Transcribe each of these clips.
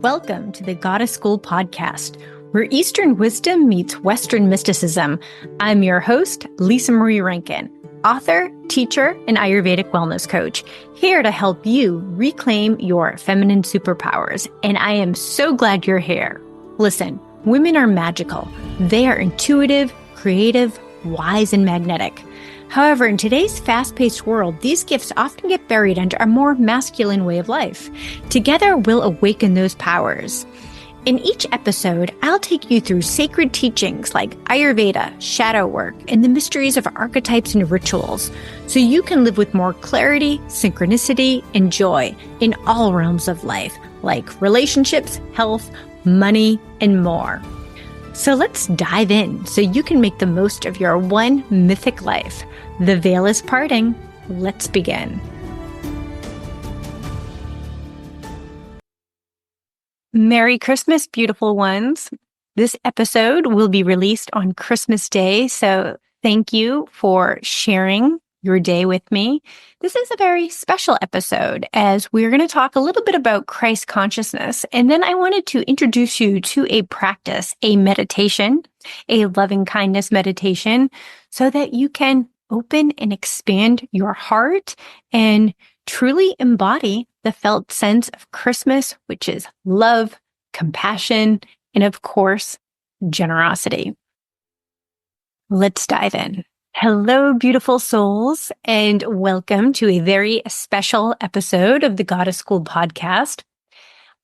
Welcome to the Goddess School podcast, where Eastern wisdom meets Western mysticism. I'm your host, Lisa Marie Rankin, author, teacher, and Ayurvedic wellness coach, here to help you reclaim your feminine superpowers. And I am so glad you're here. Listen, women are magical. They are intuitive, creative, wise, and magnetic. However, in today's fast-paced world, these gifts often get buried under a more masculine way of life. Together, we'll awaken those powers. In each episode, I'll take you through sacred teachings like Ayurveda, shadow work, and the mysteries of archetypes and rituals, so you can live with more clarity, synchronicity, and joy in all realms of life, like relationships, health, money, and more. So let's dive in so you can make the most of your one mythic life. The veil is parting. Let's begin. Merry Christmas, beautiful ones. This episode will be released on Christmas Day, so thank you for sharing your day with me. This is a very special episode as we're going to talk a little bit about Christ consciousness. And then I wanted to introduce you to a practice, a meditation, a loving kindness meditation, so that you can open and expand your heart and truly embody the felt sense of Christmas, which is love, compassion, and of course, generosity. Let's dive in. Hello, beautiful souls, and welcome to a very special episode of the Goddess School podcast.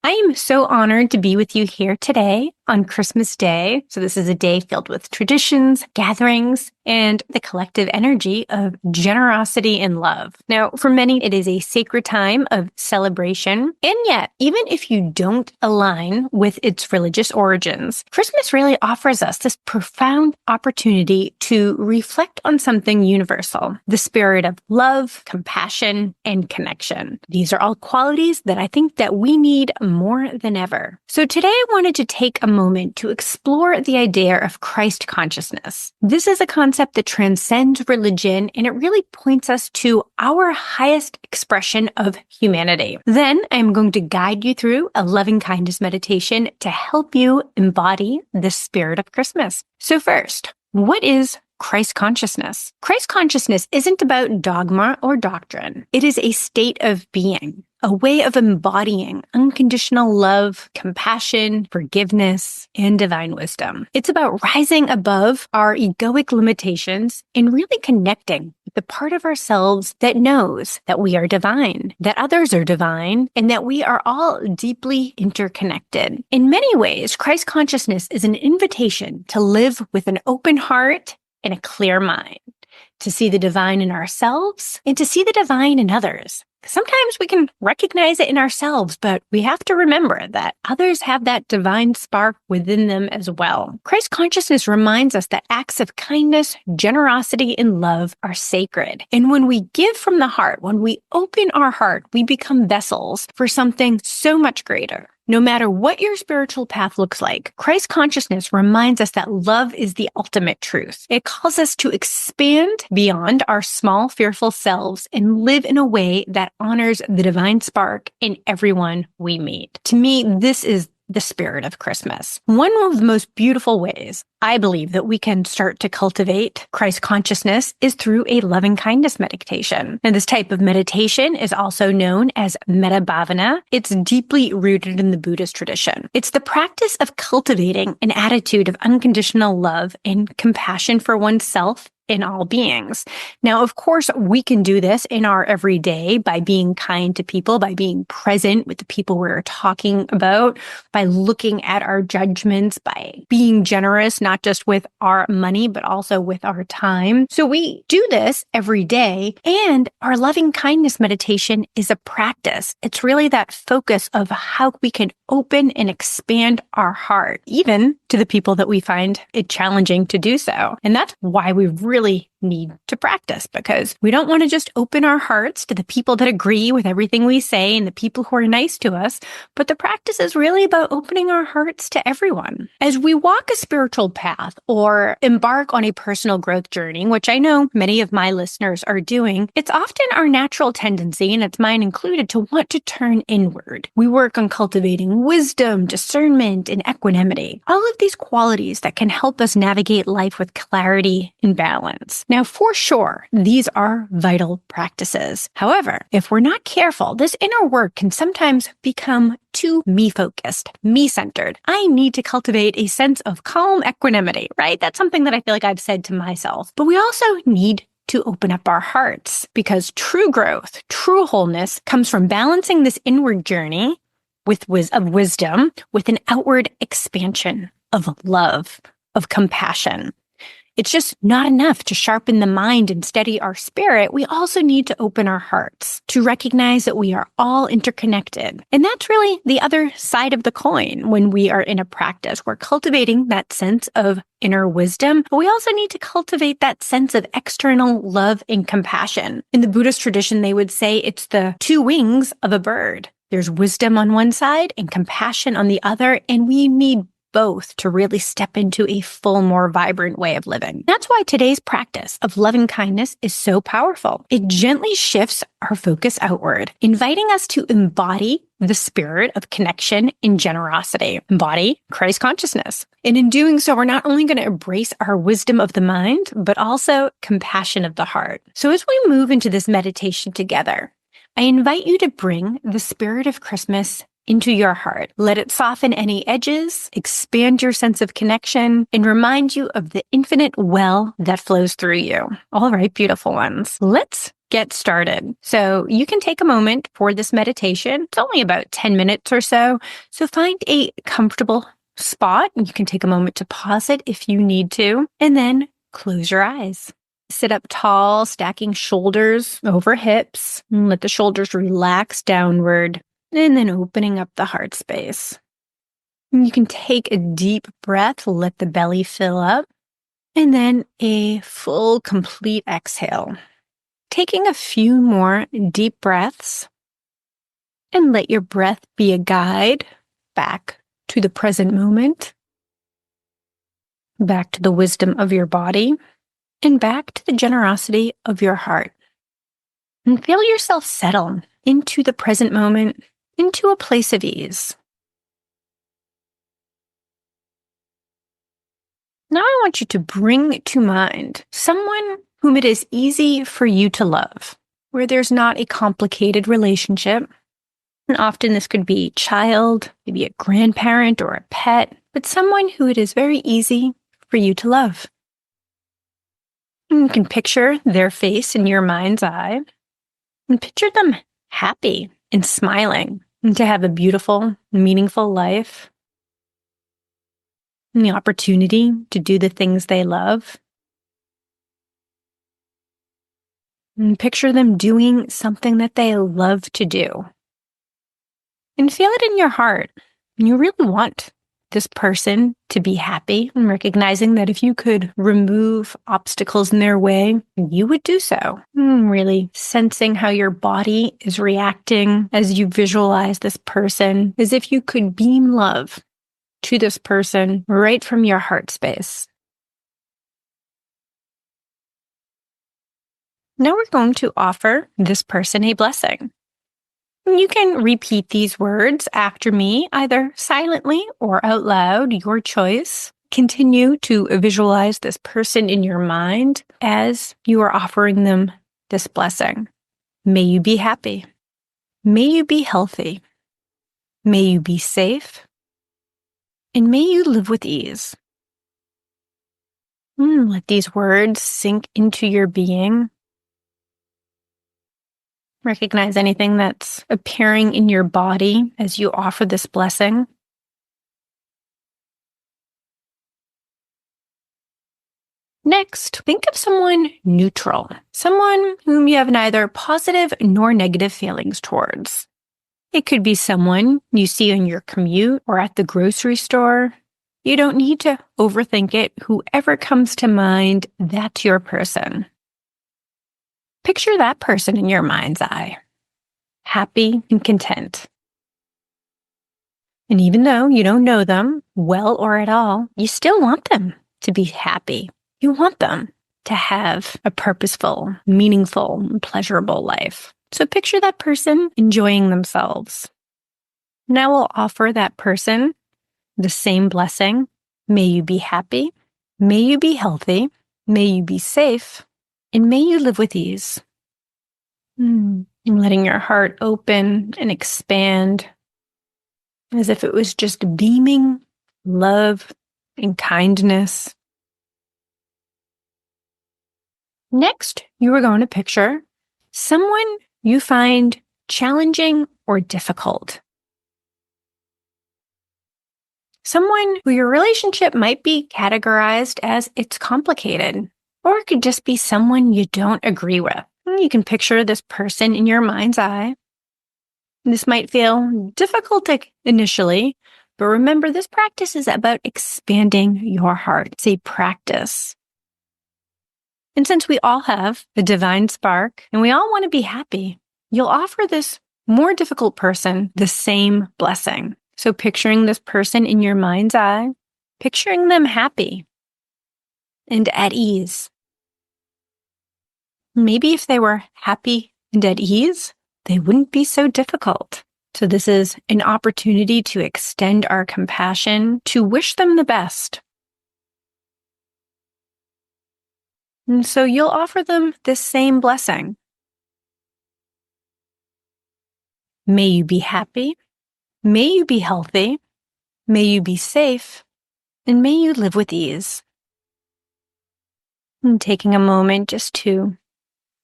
I am so honored to be with you here today on Christmas Day. So this is a day filled with traditions, gatherings, and the collective energy of generosity and love. Now, for many, it is a sacred time of celebration. And yet, even if you don't align with its religious origins, Christmas really offers us this profound opportunity to reflect on something universal, the spirit of love, compassion, and connection. These are all qualities that I think that we need more than ever. So today I wanted to take a moment to explore the idea of Christ consciousness. This is a concept that transcends religion, and it really points us to our highest expression of humanity. Then I'm going to guide you through a loving kindness meditation to help you embody the spirit of Christmas. So first, what is Christ consciousness? Christ consciousness isn't about dogma or doctrine. It is a state of being, a way of embodying unconditional love, compassion, forgiveness, and divine wisdom. It's about rising above our egoic limitations and really connecting with the part of ourselves that knows that we are divine, that others are divine, and that we are all deeply interconnected. In many ways, Christ consciousness is an invitation to live with an open heart and a clear mind, to see the divine in ourselves and to see the divine in others. Sometimes we can recognize it in ourselves, but we have to remember that others have that divine spark within them as well. Christ consciousness reminds us that acts of kindness, generosity, and love are sacred. And when we give from the heart, when we open our heart, we become vessels for something so much greater. No matter what your spiritual path looks like, Christ consciousness reminds us that love is the ultimate truth. It calls us to expand beyond our small, fearful selves and live in a way that honors the divine spark in everyone we meet. To me, this is the spirit of Christmas. One of the most beautiful ways I believe that we can start to cultivate Christ consciousness is through a loving kindness meditation. And this type of meditation is also known as metta bhavana. It's deeply rooted in the Buddhist tradition. It's the practice of cultivating an attitude of unconditional love and compassion for oneself in all beings. Now, of course, we can do this in our everyday by being kind to people, by being present with the people we're talking about, by looking at our judgments, by being generous, not just with our money, but also with our time. So we do this every day, and our loving kindness meditation is a practice. It's really that focus of how we can open and expand our heart, even to the people that we find it challenging to do so. And that's why we really need to practice, because we don't want to just open our hearts to the people that agree with everything we say and the people who are nice to us, but the practice is really about opening our hearts to everyone. As we walk a spiritual path or embark on a personal growth journey, which I know many of my listeners are doing, it's often our natural tendency, and it's mine included, to want to turn inward. We work on cultivating wisdom, discernment, and equanimity. All of these qualities that can help us navigate life with clarity and balance. Now, for sure, these are vital practices. However, if we're not careful, this inner work can sometimes become too me-focused, me-centered. I need to cultivate a sense of calm equanimity, right? That's something that I feel like I've said to myself. But we also need to open up our hearts, because true growth, true wholeness comes from balancing this inward journey of wisdom with an outward expansion of love, of compassion. It's just not enough to sharpen the mind and steady our spirit. We also need to open our hearts to recognize that we are all interconnected. And that's really the other side of the coin when we are in a practice. We're cultivating that sense of inner wisdom, but we also need to cultivate that sense of external love and compassion. In the Buddhist tradition, they would say it's the two wings of a bird. There's wisdom on one side and compassion on the other, and we need both to really step into a full, more vibrant way of living. That's why today's practice of loving kindness is so powerful. It gently shifts our focus outward, inviting us to embody the spirit of connection and generosity, embody Christ consciousness. And in doing so, we're not only going to embrace our wisdom of the mind, but also compassion of the heart. So as we move into this meditation together, I invite you to bring the spirit of Christmas into your heart. Let it soften any edges, expand your sense of connection, and remind you of the infinite well that flows through you. All right, beautiful ones. Let's get started. So you can take a moment for this meditation. It's only about 10 minutes or so. So find a comfortable spot. You can take a moment to pause it if you need to, and then close your eyes. Sit up tall, stacking shoulders over hips, and let the shoulders relax downward. And then opening up the heart space. You can take a deep breath, let the belly fill up, and then a full, complete exhale. Taking a few more deep breaths, and let your breath be a guide back to the present moment, back to the wisdom of your body, and back to the generosity of your heart. And feel yourself settle into the present moment, into a place of ease. Now I want you to bring to mind someone whom it is easy for you to love, where there's not a complicated relationship. And often this could be a child, maybe a grandparent or a pet, but someone who it is very easy for you to love. And you can picture their face in your mind's eye and picture them happy and smiling, and to have a beautiful, meaningful life, and the opportunity to do the things they love. And picture them doing something that they love to do. And feel it in your heart. You really want this person to be happy, and recognizing that if you could remove obstacles in their way, you would do so. Really sensing how your body is reacting as you visualize this person, as if you could beam love to this person right from your heart space. Now we're going to offer this person a blessing. You can repeat these words after me, either silently or out loud, your choice. Continue to visualize this person in your mind as you are offering them this blessing. May you be happy. May you be healthy. May you be safe. And may you live with ease. Let these words sink into your being. Recognize anything that's appearing in your body as you offer this blessing. Next, think of someone neutral, someone whom you have neither positive nor negative feelings towards. It could be someone you see on your commute or at the grocery store. You don't need to overthink it. Whoever comes to mind, that's your person. Picture that person in your mind's eye, happy and content. And even though you don't know them well or at all, you still want them to be happy. You want them to have a purposeful, meaningful, pleasurable life. So picture that person enjoying themselves. Now we'll offer that person the same blessing. May you be happy. May you be healthy. May you be safe. And may you live with ease. And letting your heart open and expand as if it was just beaming love and kindness. Next, you are going to picture someone you find challenging or difficult. Someone who your relationship might be categorized as it's complicated, or it could just be someone you don't agree with. You can picture this person in your mind's eye. This might feel difficult initially, but remember, this practice is about expanding your heart. It's a practice. And since we all have a divine spark and we all want to be happy, you'll offer this more difficult person the same blessing. So picturing this person in your mind's eye, picturing them happy and at ease. Maybe if they were happy and at ease, they wouldn't be so difficult. So this is an opportunity to extend our compassion, to wish them the best. And so you'll offer them this same blessing. May you be happy. May you be healthy. May you be safe. And may you live with ease. And taking a moment just to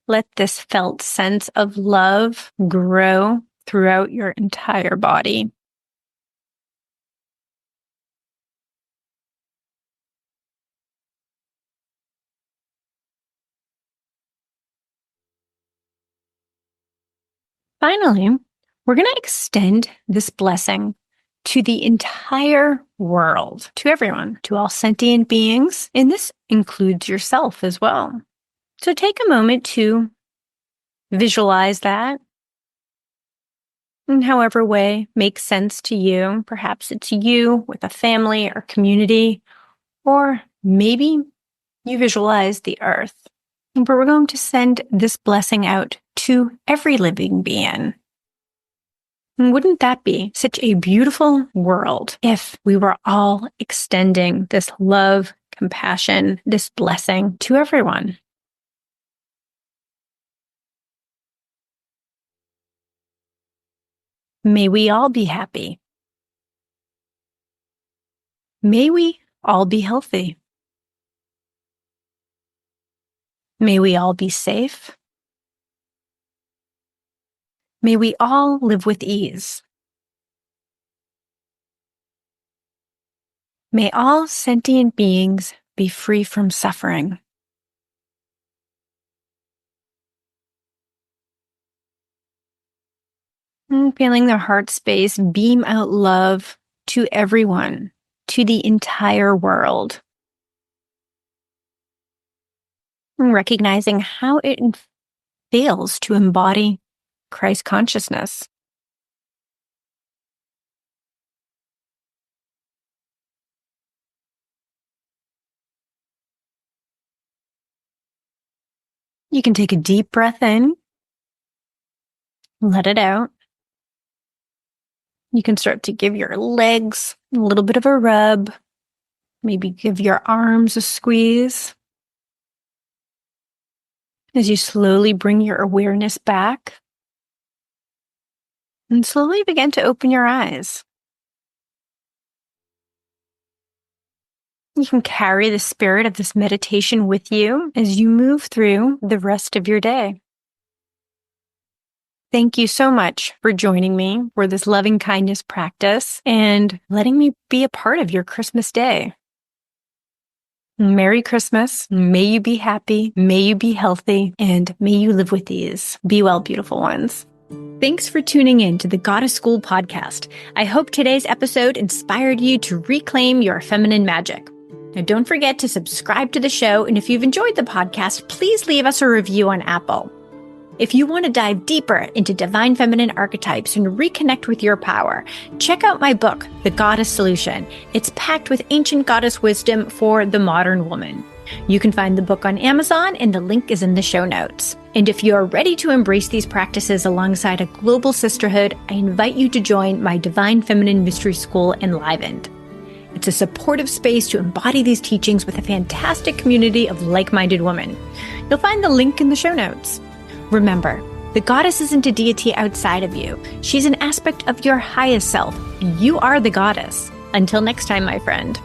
let this felt sense of love grow throughout your entire body. Finally, we're going to extend this blessing to the entire world, to everyone, to all sentient beings, and this includes yourself as well. So take a moment to visualize that in however way makes sense to you. Perhaps it's you with a family or community, or maybe you visualize the earth. But we're going to send this blessing out to every living being. And wouldn't that be such a beautiful world if we were all extending this love, compassion, this blessing to everyone? May we all be happy. May we all be healthy. May we all be safe. May we all live with ease. May all sentient beings be free from suffering. And feeling their heart space beam out love to everyone, to the entire world. And recognizing how it fails to embody Christ consciousness. You can take a deep breath in, let it out. You can start to give your legs a little bit of a rub, maybe give your arms a squeeze. As you slowly bring your awareness back, and slowly begin to open your eyes. You can carry the spirit of this meditation with you as you move through the rest of your day. Thank you so much for joining me for this loving kindness practice and letting me be a part of your Christmas day. Merry Christmas. May you be happy. May you be healthy. And may you live with ease. Be well, beautiful ones. Thanks for tuning in to the Goddess School podcast. I hope today's episode inspired you to reclaim your feminine magic. Now, don't forget to subscribe to the show. And if you've enjoyed the podcast, please leave us a review on Apple. If you want to dive deeper into divine feminine archetypes and reconnect with your power, check out my book, The Goddess Solution. It's packed with ancient goddess wisdom for the modern woman. You can find the book on Amazon, and the link is in the show notes. And if you're ready to embrace these practices alongside a global sisterhood, I invite you to join my Divine Feminine Mystery School, Enlivened. It's a supportive space to embody these teachings with a fantastic community of like-minded women. You'll find the link in the show notes. Remember, the goddess isn't a deity outside of you. She's an aspect of your highest self. You are the goddess. Until next time, my friend.